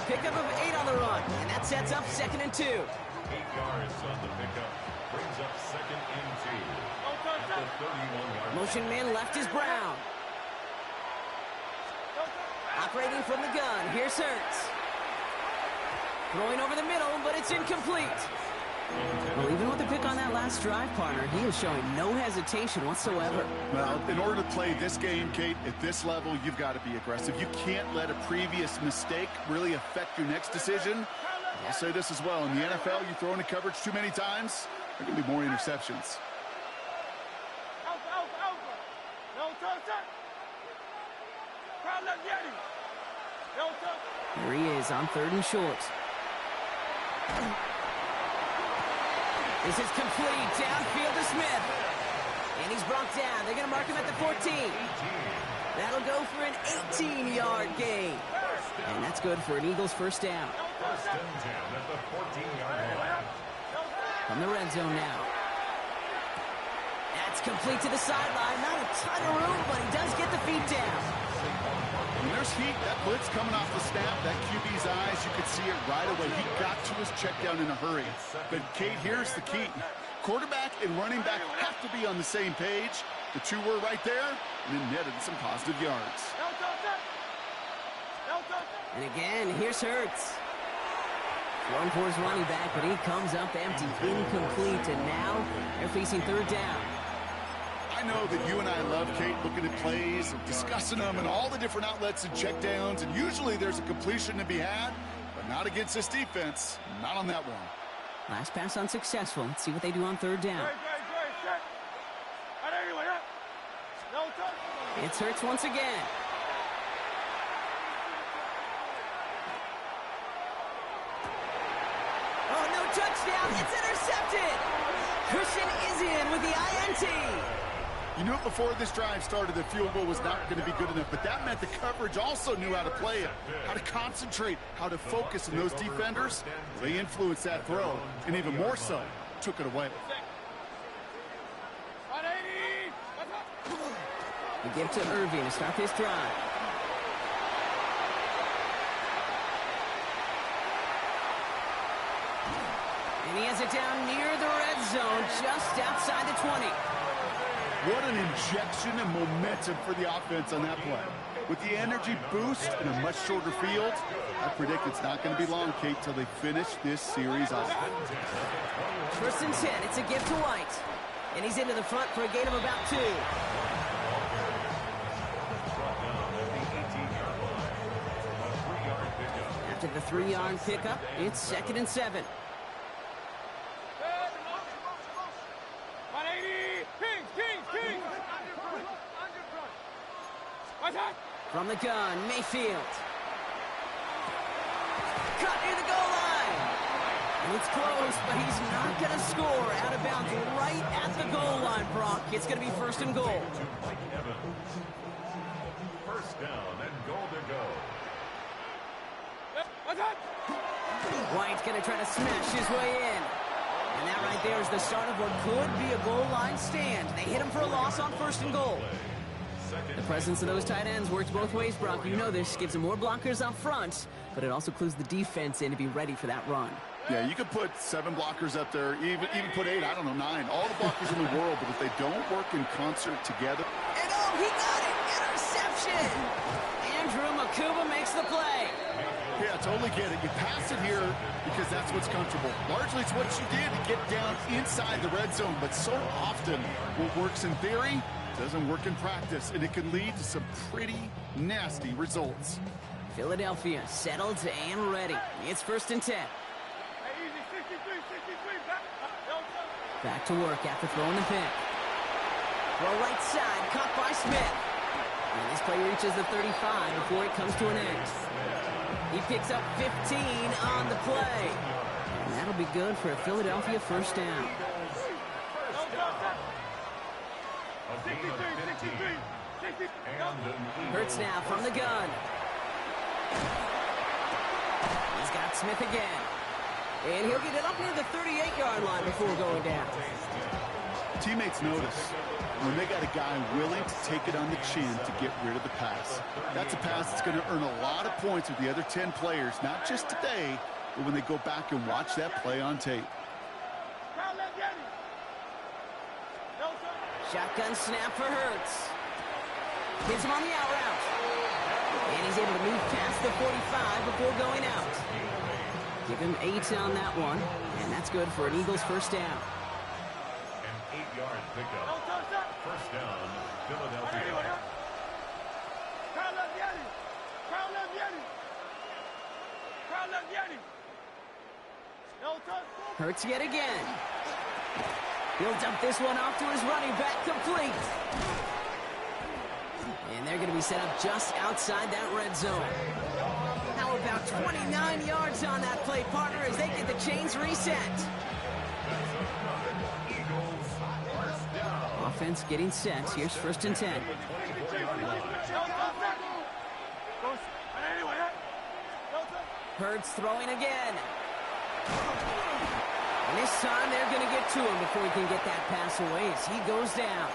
Pickup of 8 on the run, and that sets up 2nd and 2. 8 yards on the pickup. Brings up 2nd and 2. At the 31-yard line. Motion man left is Brown. Operating from the gun, here's Hurts. Throwing over the middle, but it's incomplete. Well, even with the pick on that last drive, partner, he is showing no hesitation whatsoever. Well, in order to play this game, Kate, at this level, you've got to be aggressive. You can't let a previous mistake really affect your next decision. I'll say this as well. In the NFL, you throw into coverage too many times, there can be more interceptions. Here he is on 3rd and short. This is complete. Downfield to Smith. And he's brought down. They're going to mark him at the 14. That'll go for an 18-yard gain. And that's good for an Eagles 1st down. 1st and 10 at the 14-yard line. From the red zone now. That's complete to the sideline. Not a ton of room, but he does get the feet down. When there's heat, that blitz coming off the snap, that QB's eyes, you could see it right away. He got to his check down in a hurry. But, Kate, here's the key. Quarterback and running back have to be on the same page. The two were right there, and then netted some positive yards. And again, here's Hurts. Throwing for his running back, but he comes up empty, incomplete, and now they're facing 3rd down. I know that you and I love, Kate, looking at plays and discussing them and all the different outlets and checkdowns, and usually there's a completion to be had, but not against this defense. Not on that one. Last pass unsuccessful. Let's see what they do on 3rd down. It's Hurts once again. Oh, no touchdown. It's intercepted. Christian is in with the INT. You knew before this drive started that field goal was not going to be good enough, but that meant the coverage also knew how to play it, how to concentrate, how to focus, and those defenders, they influenced that throw, and even more so, took it away. We give to Irving to start this drive. And he has it down near the red zone, just outside the 20. What an injection of momentum for the offense on that play. With the energy boost in a much shorter field, I predict it's not going to be long, Kate, till they finish this series off. 1st and 10, it's a gift to White. And he's into the front for a gain of about 2. After the 3-yard pickup, it's 2nd and 7. From the gun, Mayfield. Cut near the goal line. And it's close, but he's not going to score. Out of bounds right at the goal line, Brock. It's going to be 1st and goal. 1st down and goal to go. White's going to try to smash his way in. And that right there is the start of what could be a goal line stand. They hit him for a loss on 1st and goal. The presence of those tight ends works both ways, Brock. You know this. Gives them more blockers up front, but it also clues the defense in to be ready for that run. Yeah, you could put 7 blockers up there, even put 8, I don't know, 9. All the blockers in the world, but if they don't work in concert together. And oh, he got it! Interception! Andrew Makuba makes the play. Yeah, totally get it. You pass it here because that's what's comfortable. Largely it's what you did to get down inside the red zone, but so often what works in theory doesn't work in practice, and it can lead to some pretty nasty results. Philadelphia settled and ready. It's 1st and 10. Back to work after throwing the pick. Throw right side, caught by Smith. And this play reaches the 35 before it comes to an end. He picks up 15 on the play. And that'll be good for a Philadelphia first down. Hurts now from the gun. He's got Smith again. And he'll get it up near the 38-yard line before going down. Teammates notice when they got a guy willing to take it on the chin to get rid of the pass. That's a pass that's going to earn a lot of points with the other 10 players, not just today, but when they go back and watch that play on tape. Shotgun snap for Hurts. Hits him on the out route. And he's able to move past the 45 before going out. Give him 8 on that one, and that's good for an Eagles first down. An 8-yard pickup. First down, Philadelphia. Hurts yet again. He'll dump this one off to his running back, complete. And they're going to be set up just outside that red zone. How about 29 yards on that play, partner, as they get the chains reset. Offense getting set. Here's first and 10. Hurts throwing again. And this time they're going to get to him before he can get that pass away as he goes down.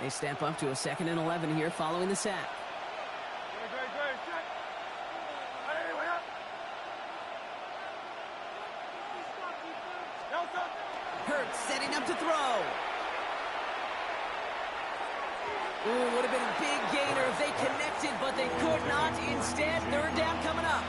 They step up to a 2nd and 11 here following the sack. Hurts setting up to throw. Ooh, would have been a big gainer if they connected, but they could not. Instead, 3rd down coming up.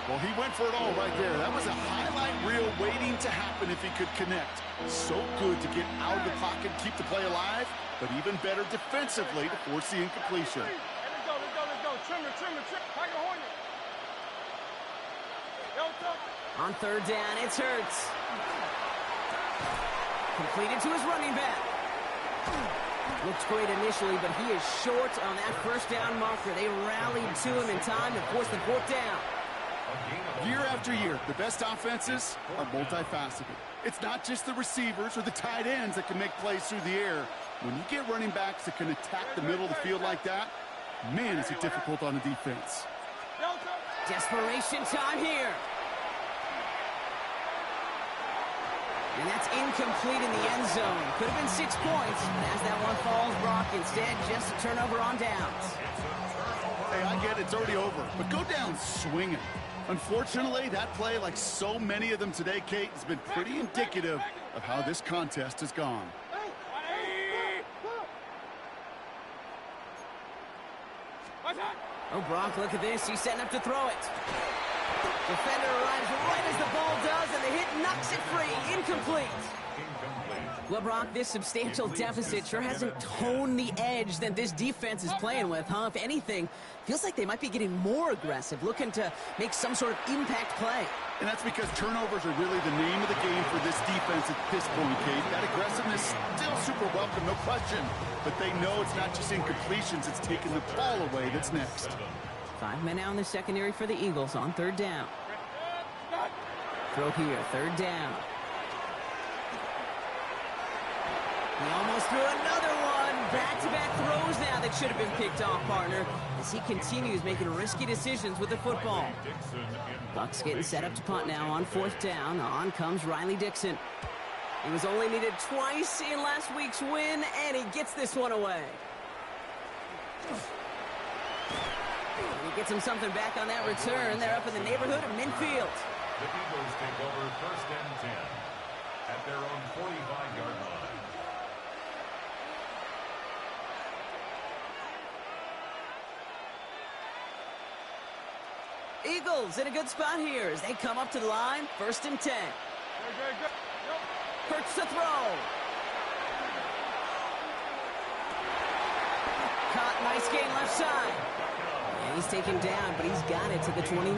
Well, he went for it all right there. That was a highlight reel waiting to happen if he could connect. So good to get out of the pocket, keep the play alive, but even better defensively to force the incompletion. Let's go. Trim. Like a hornet. On 3rd down, it's Hurts. Completed to his running back. Looks great initially, but he is short on that first down marker. They rallied to him in time to force the 4th down. Year after year, the best offenses are multifaceted. It's not just the receivers or the tight ends that can make plays through the air. When you get running backs that can attack the middle of the field like that, man, is it difficult on the defense. Desperation time here. And that's incomplete in the end zone. Could have been 6 points, but as that one falls, Brock, instead just a turnover on downs. Hey, I get it's already over, but go down swinging. Unfortunately, that play, like so many of them today, Kate, has been pretty indicative of how this contest has gone. Oh, Brock, look at this. He's setting up to throw it. Defender arrives right as the ball does, and the hit knocks it free. Incomplete. Well, Brock, this substantial deficit sure hasn't toned the edge that this defense is playing with, huh? If anything, feels like they might be getting more aggressive, looking to make some sort of impact play. And that's because turnovers are really the name of the game for this defense at this point, Kate. That aggressiveness still super welcome, no question. But they know it's not just incompletions, it's taking the ball away that's next. 5 men out in the secondary for the Eagles on 3rd down. Throw here, 3rd down. He almost threw another one. Back-to-back throws now that should have been picked off, partner, as he continues making risky decisions with the football. Bucs getting set up to punt now on 4th down. On comes Riley Dixon. He was only needed twice in last week's win, and he gets this one away. And he gets him something back on that return. They're up in the neighborhood of midfield. The Eagles take over 1st and 10 at their own 45-yard line. Eagles in a good spot here as they come up to the line. 1st and 10. Hurts to throw. Caught, nice gain left side. And he's taken down, but he's got it to the 29.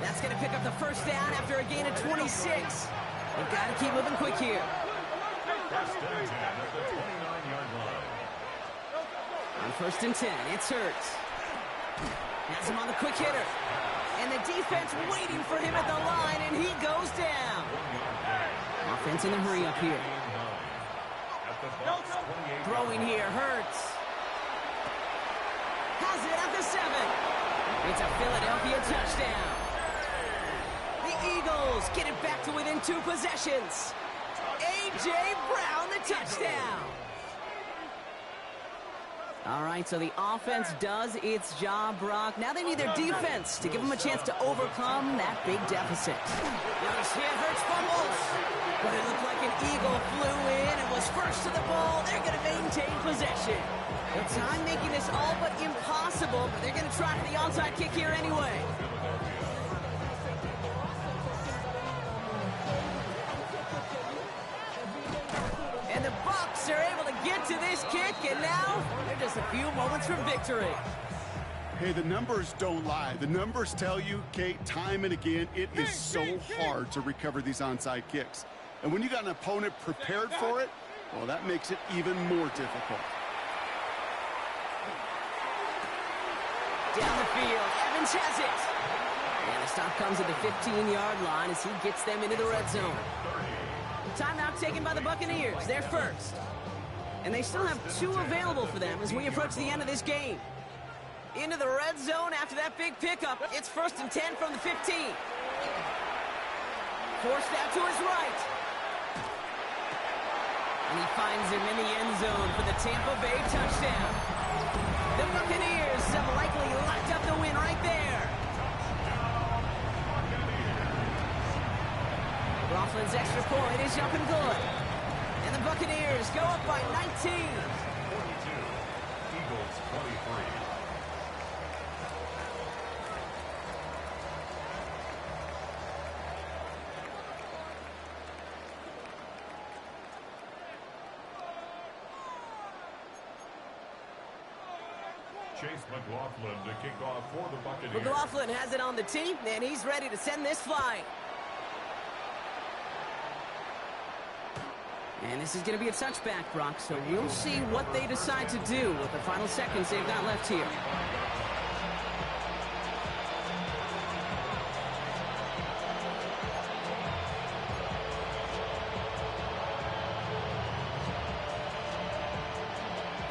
That's going to pick up the 1st down after a gain of 26. They've got to keep moving quick here. First and 10 at the 29-yard line. On 1st and 10, it's Hurts. Has him on the quick hitter. And the defense waiting for him at the line, and he goes down. Offense in the hurry up here. Throwing here, Hurts. Has it at the 7. It's a Philadelphia touchdown. The Eagles get it back to within 2 possessions. A.J. Brown, the touchdown. All right, so the offense does its job, Brock. Now they need their defense to give them a chance to overcome that big deficit. Nice hit, Hurts fumbles. But it looked like an Eagle flew in and was first to the ball. They're going to maintain possession. The time making this all but impossible, but they're going to try for the onside kick here anyway. And the Bucs are able to get to this kick, and now they're just a few moments from victory. Hey, the numbers don't lie. The numbers tell you, Kate, time and again, it is so hard to recover these onside kicks. And when you got an opponent prepared for it, well, that makes it even more difficult. Down the field, Evans has it. And the stop comes at the 15-yard line as he gets them into the red zone. Timeout taken by the Buccaneers. They're first. And they still have 2 available for them as we approach the end of this game. Into the red zone after that big pickup. It's 1st and 10 from the 15. Forced out to his right. And he finds him in the end zone for the Tampa Bay touchdown. The Buccaneers have likely locked up the win right there. Coughlin's extra point is up and good. And the Buccaneers go up by 19. 42. Eagles 23. Chase McLaughlin to kick off for the Buccaneers. McLaughlin has it on the tee, and he's ready to send this flying. And this is going to be a touchback, Brock, so we'll see what they decide to do with the final seconds they've got left here.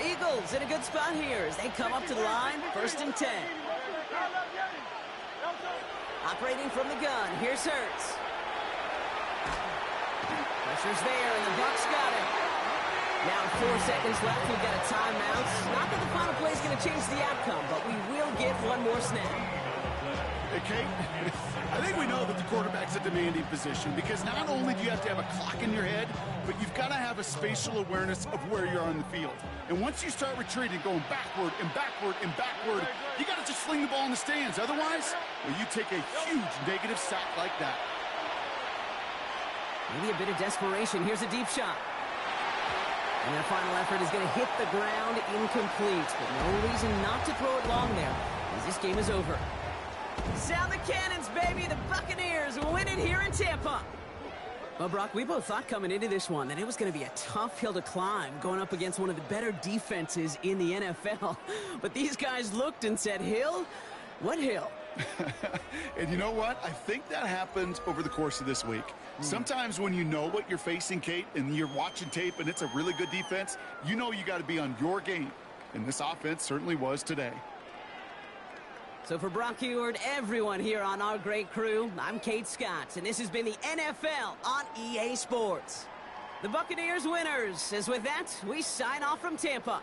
Eagles in a good spot here as they come up to the line, 1st and 10. Operating from the gun, here's Hurts. Pressure's there, and the Bucs got it. Now 4 seconds left, we've got a timeout. Not that the final play is going to change the outcome, but we will get one more snap. Hey, Kate, I think we know that the quarterback's a demanding position because not only do you have to have a clock in your head, but you've got to have a spatial awareness of where you're on the field. And once you start retreating, going backward and backward and backward, you got to just sling the ball in the stands. Otherwise, well, you take a huge negative sack like that. Maybe a bit of desperation. Here's a deep shot. And their final effort is going to hit the ground incomplete. But no reason not to throw it long there, as this game is over. Sound the cannons, baby. The Buccaneers win it here in Tampa. Well, Brock, we both thought coming into this one that it was going to be a tough hill to climb going up against one of the better defenses in the NFL. But these guys looked and said, Hill? What hill? And you know what? I think that happened over the course of this week. Sometimes when you know what you're facing, Kate, and you're watching tape and it's a really good defense, you know you got to be on your game. And this offense certainly was today. So for Brock Heward, everyone here on our great crew, I'm Kate Scott, and this has been the NFL on EA Sports. The Buccaneers winners, as with that, we sign off from Tampa.